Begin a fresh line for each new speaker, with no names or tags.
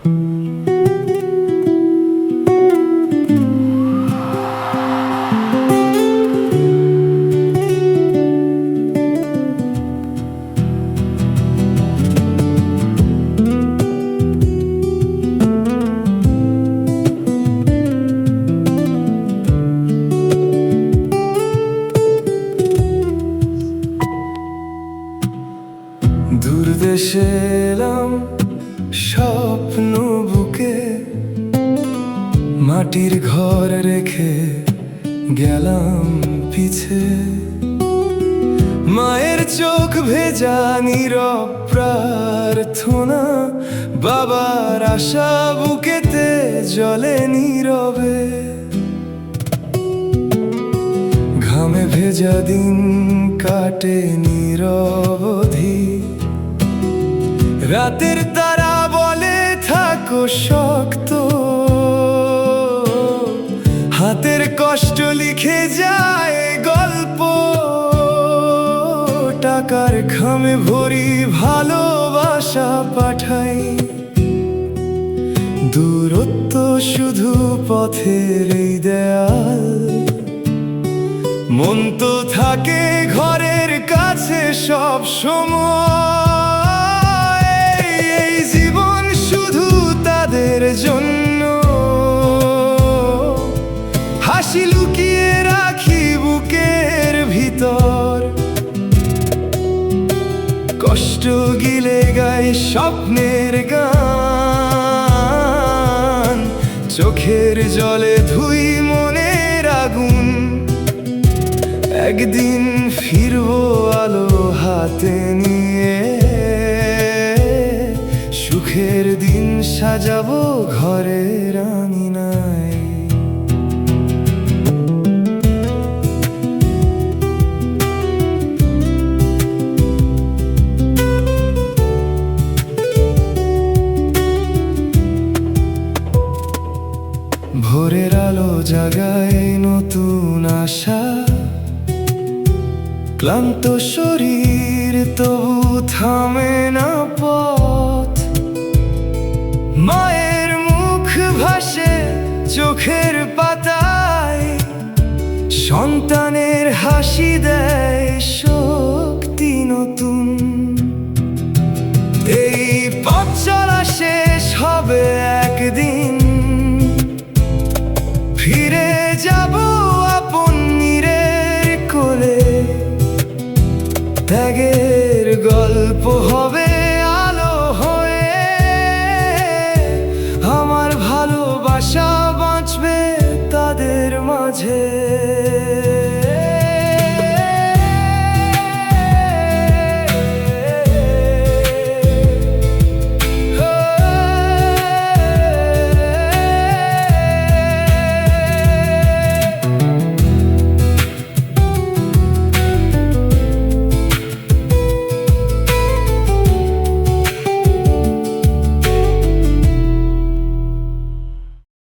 দূর দেশে এলাম স্বপ্ন বুকে, মাটির ঘর রেখে গেলাম পিছে। মায়ের চোখ ভেজা নীরব প্রার্থনা, বাবার আশা বুকেতে জলে নীরবে। ঘামে ভেজা দিন কাটে নীরবধি, রাতের তারা বলে থাকো শক্ত। হাতের কষ্ট লিখে যায় গল্প, টাকার খামে ভরি ভালোবাসা পাঠাই। দূরত্ব শুধু পথের এই দেয়াল, মন তো থাকে ঘরের কাছে সব সময়। এই জীবন শুধু তাদের জন্য, হাসি লুকিয়ে রাখি বুকের ভিতর। কষ্ট গিলে গাই স্বপ্নের গান, চোখের জলে ধুই মনের আগুন। একদিন ফিরবো আলো হাতে নিয়ে, সুখের দিন সাজাবো ঘরের আঙিনায়। ভোরের আলো জাগায় নতুন আশা, ক্লান্ত শরীর তবু থামে না পথ। মায়ের মুখ ভাসে চোখের পাতায়, সন্তানের হাসি দেয় শক্তি নতুন। এই পথ চলা শেষ হবে একদিন,